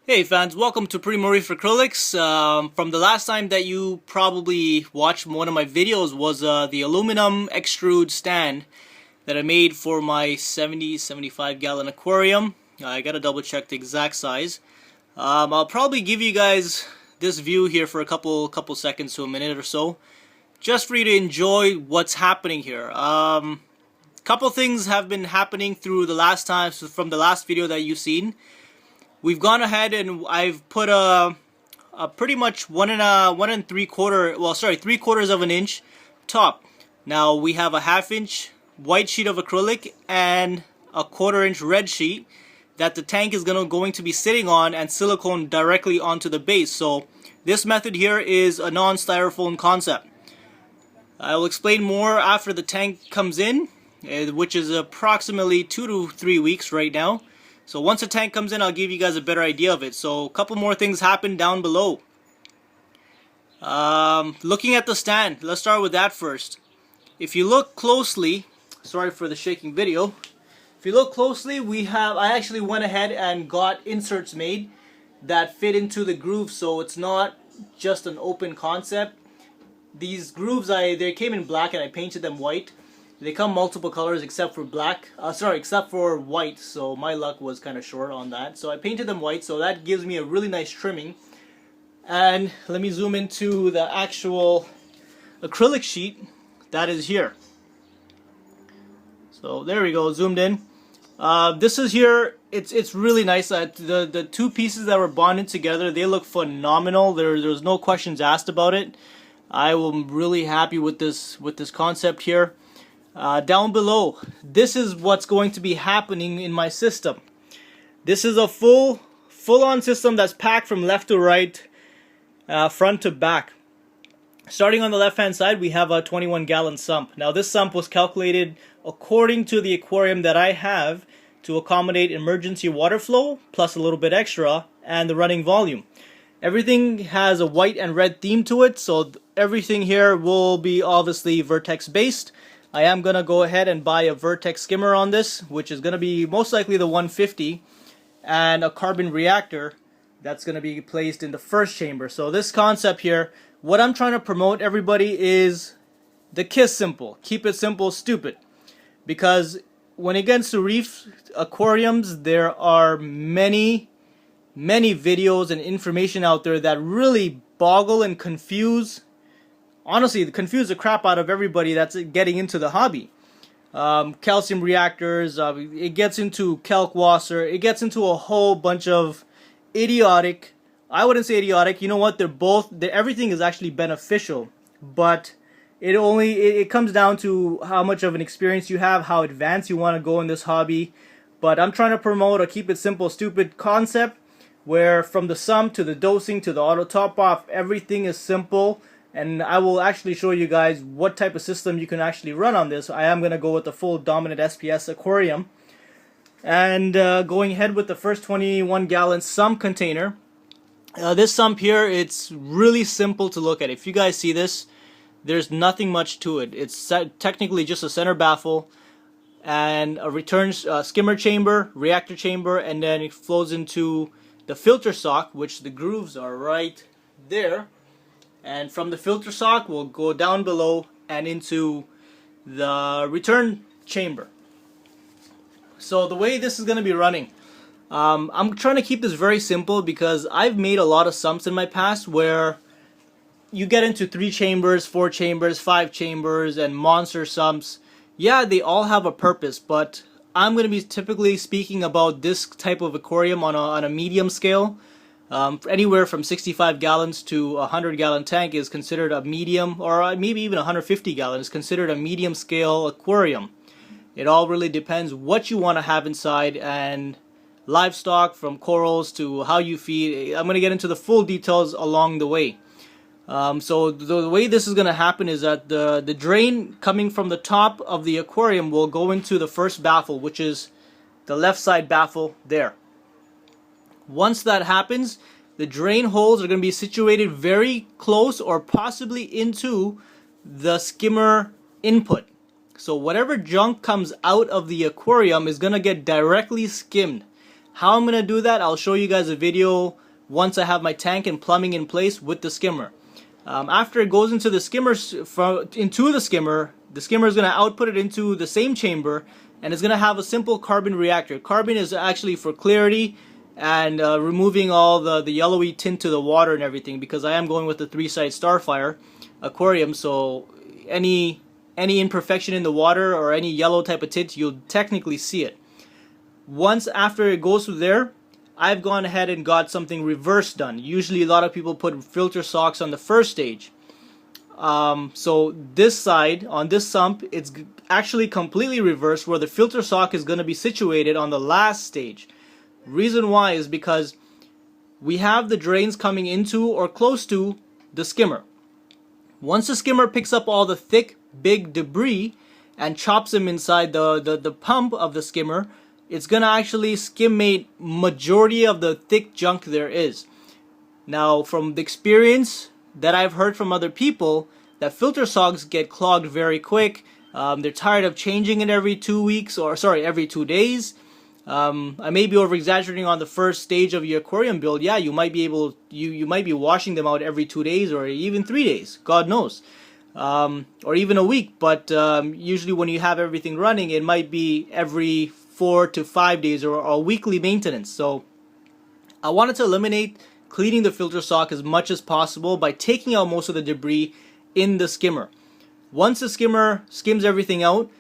Hey fans, welcome to Primo Reef Acrylics. From the last time that you probably watched one of my videos was the aluminum extrude stand that I made for my 75 gallon aquarium. I gotta double check the exact size. I'll probably give you guys this view here for a couple seconds to a minute or so, just for you to enjoy what's happening here. Couple things have been happening through the last time, so from the last video that you've seen. We've gone ahead and I've put a pretty much 3/4 of an inch top. Now we have a 1/2 inch white sheet of acrylic and a 1/4 inch red sheet that the tank is going to be sitting on, and silicone directly onto the base. So this method here is a non-styrofoam concept. I will explain more after the tank comes in, which is approximately 2 to 3 weeks right now. So once the tank comes in, I'll give you guys a better idea of it. So a couple more things happened down below. Looking at the stand, let's start with that first. If you look closely, sorry for the shaking video. If you look closely, I actually went ahead and got inserts made that fit into the groove, so it's not just an open concept. These grooves, they came in black and I painted them white. They come multiple colors except for except for white, so my luck was kind of short on that. So I painted them white, so that gives me a really nice trimming. And let me zoom into the actual acrylic sheet that is here. So there we go, zoomed in. This is here, it's really nice. The two pieces that were bonded together, they look phenomenal. There's no questions asked about it. I am really happy with this concept here. Down below, this is what's going to be happening in my system. This is a full-on system that's packed from left to right, front to back. Starting on the left hand side, we have a 21 gallon sump. Now this sump was calculated according to the aquarium that I have to accommodate emergency water flow plus a little bit extra and the running volume. Everything has a white and red theme to it, so everything here will be obviously vertex based. I am going to go ahead and buy a vertex skimmer on this, which is going to be most likely the 150, and a carbon reactor that's going to be placed in the first chamber. So this concept here, what I'm trying to promote everybody is the KISS simple. Keep it simple, stupid. Because when it gets to reef aquariums, there are many videos and information out there that really boggle and confuse. Honestly, confuse the crap out of everybody that's getting into the hobby. Calcium reactors, it gets into KALK water, it gets into a whole bunch of idiotic, I wouldn't say idiotic, you know what, everything is actually beneficial, but it comes down to how much of an experience you have, how advanced you want to go in this hobby. But I'm trying to promote a keep it simple, stupid concept, where from the sump to the dosing to the auto top off, everything is simple. And I will actually show you guys what type of system you can actually run on this. I am going to go with the full dominant SPS aquarium. And going ahead with the first 21 gallon sump container. This sump here, it's really simple to look at. If you guys see this, there's nothing much to it. It's technically just a center baffle and a return skimmer chamber, reactor chamber, and then it flows into the filter sock, which the grooves are right there. And from the filter sock, we'll go down below and into the return chamber. So the way this is going to be running, I'm trying to keep this very simple because I've made a lot of sumps in my past where you get into 3 chambers, 4 chambers, 5 chambers, and monster sumps. Yeah, they all have a purpose, but I'm going to be typically speaking about this type of aquarium on a medium scale. Anywhere from 65 gallons to a 100 gallon tank is considered a medium, or maybe even 150 gallons is considered a medium scale aquarium. It all really depends what you want to have inside, and livestock from corals to how you feed. I'm going to get into the full details along the way. So the way this is going to happen is that the drain coming from the top of the aquarium will go into the first baffle, which is the left side baffle there. Once that happens, the drain holes are going to be situated very close or possibly into the skimmer input. So whatever junk comes out of the aquarium is going to get directly skimmed. How I'm going to do that, I'll show you guys a video once I have my tank and plumbing in place with the skimmer. After it goes into the skimmer, the skimmer is going to output it into the same chamber, and it's going to have a simple carbon reactor. Carbon is actually for clarity and removing all the yellowy tint to the water and everything, because I am going with the 3-side Starfire aquarium, so any imperfection in the water or any yellow type of tint, you'll technically see it. Once after it goes through there, I've gone ahead and got something reverse done. Usually a lot of people put filter socks on the first stage. So this side, on this sump, it's actually completely reversed, where the filter sock is going to be situated on the last stage. Reason why is because we have the drains coming into or close to the skimmer. Once the skimmer picks up all the thick, big debris and chops them inside the pump of the skimmer, it's going to actually skimmate majority of the thick junk there is. Now, from the experience that I've heard from other people, that filter socks get clogged very quick. They're tired of changing it every 2 weeks, or sorry, every 2 days. I may be over exaggerating on the first stage of your aquarium build. Yeah, you might be you might be washing them out every 2 days or even 3 days, God knows, or even a week. But usually when you have everything running, it might be every 4 to 5 days or a weekly maintenance. So I wanted to eliminate cleaning the filter sock as much as possible by taking out most of the debris in the skimmer. Once the skimmer skims everything out,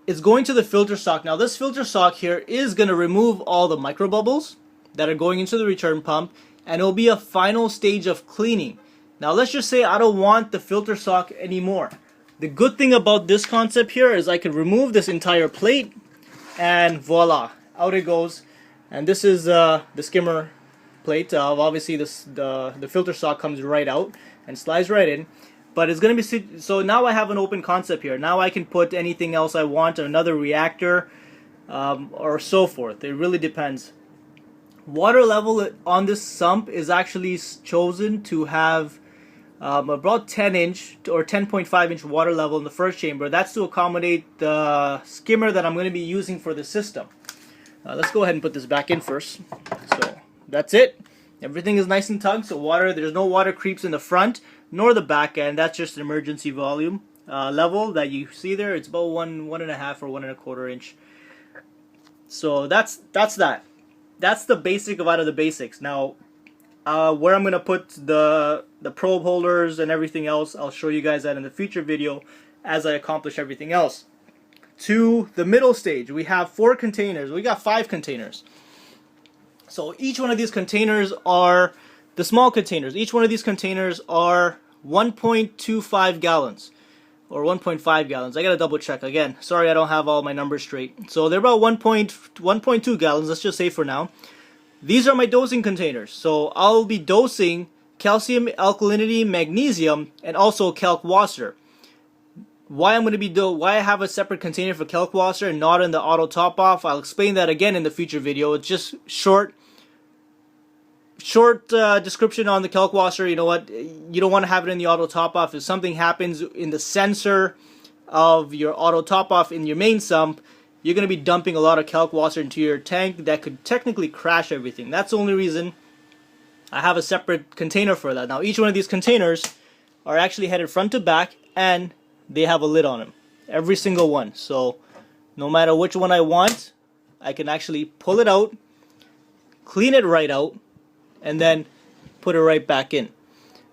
it's going to the filter sock. Now this filter sock here is going to remove all the micro bubbles that are going into the return pump, and it'll be a final stage of cleaning. Now let's just say I don't want the filter sock anymore. The good thing about this concept here is I can remove this entire plate, and voila, out it goes. And this is the skimmer plate. Obviously the filter sock comes right out and slides right in. But it's going to be, so now I have an open concept here. Now I can put anything else I want, another reactor, or so forth. It really depends. Water level on this sump is actually chosen to have about 10-inch or 10.5-inch water level in the first chamber. That's to accommodate the skimmer that I'm going to be using for the system. Let's go ahead and put this back in first. So that's it. Everything is nice and tugged, so there's no water creeps in the front nor the back end. That's just an emergency volume level that you see there. It's about 1.5 or 1.25 inch. So that's that. That's the basic out of the basics. Now, where I'm gonna put the probe holders and everything else, I'll show you guys that in the future video as I accomplish everything else. To the middle stage, we have 4 containers. We got 5 containers. So each one of these containers are the small containers. Each one of these containers are 1.25 gallons or 1.5 gallons. I gotta double check again. Sorry, I don't have all my numbers straight. So they're about 1.2 gallons, let's just say for now. These are my dosing containers. So I'll be dosing calcium, alkalinity, magnesium, and also KALK water. Why I have a separate container for KALK water and not in the auto top off, I'll explain that again in the future video. It's just short description on the KALK washer. You know what, you don't want to have it in the auto top off. If something happens in the sensor of your auto top off in your main sump, you're going to be dumping a lot of KALK water into your tank that could technically crash everything. That's the only reason I have a separate container for that. Now each one of these containers are actually headed front to back, and they have a lid on them, every single one. So no matter which one I want, I can actually pull it out, clean it right out, and then put it right back in.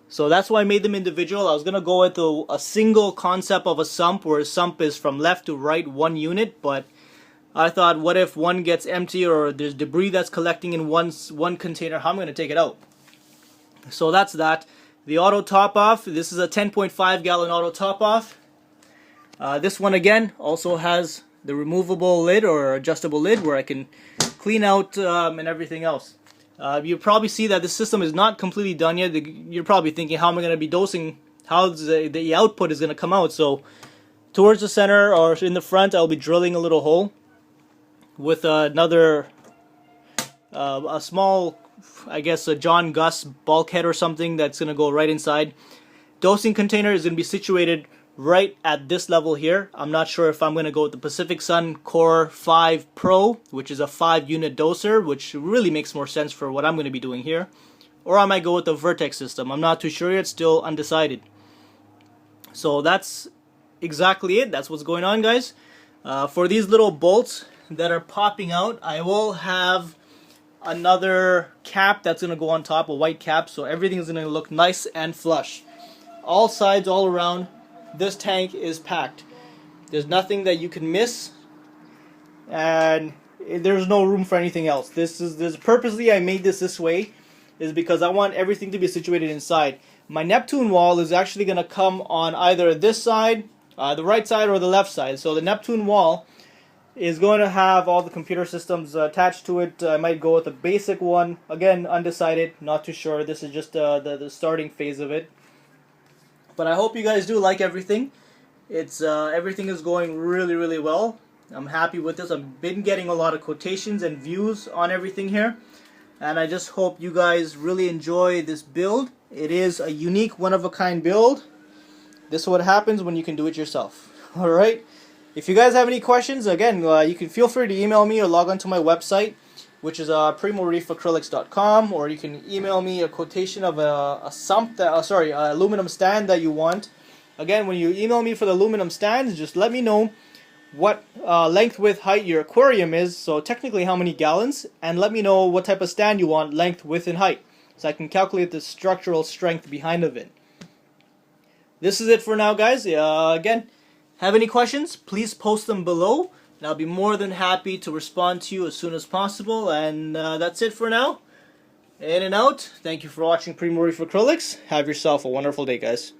So that's why I made them individual. I was going to go with a single concept of a sump, where a sump is from left to right, one unit, but I thought, what if one gets empty or there's debris that's collecting in one container? How am I going to take it out? So that's that. The auto top off, this is a 10.5 gallon auto top off. This one again also has the removable lid or adjustable lid where I can clean out and everything else. You probably see that this system is not completely done yet. You're probably thinking, how am I going to be dosing? How the output is going to come out? So towards the center or in the front, I'll be drilling a little hole with another a small, I guess, a John Gus bulkhead or something that's going to go right inside. Dosing container is going to be situated right at this level here. I'm not sure if I'm going to go with the Pacific Sun Core 5 Pro, which is a 5-unit doser, which really makes more sense for what I'm going to be doing here. Or I might go with the Vertex system. I'm not too sure yet, still undecided. So that's exactly it. That's what's going on, guys. For these little bolts that are popping out, I will have another cap that's going to go on top, a white cap, so everything is going to look nice and flush. All sides, all around, this tank is packed. There's nothing that you can miss, and there's no room for anything else. This purposely I made this way, is because I want everything to be situated inside. My Neptune wall is actually going to come on either this side, the right side, or the left side. So the Neptune wall is going to have all the computer systems attached to it. I might go with a basic one. Again, undecided, not too sure. This is just the starting phase of it. But I hope you guys do like everything. It's everything is going really well. I'm happy with this. I've been getting a lot of quotations and views on everything here, and I just hope you guys really enjoy this build. It is a unique, one-of-a-kind build. This is what happens when you can do it yourself. Alright? If you guys have any questions, again, you can feel free to email me or log on to my website, which is primoreefacrylics.com, or you can email me a quotation of a sump, aluminum stand that you want. Again, when you email me for the aluminum stands, just let me know what length, width, height your aquarium is, so technically how many gallons, and let me know what type of stand you want, length, width, and height, so I can calculate the structural strength behind of it. This is it for now, guys. Again, have any questions, please post them below, and I'll be more than happy to respond to you as soon as possible. And that's it for now. In and out. Thank you for watching Primo Reef Acrylics. Have yourself a wonderful day, guys.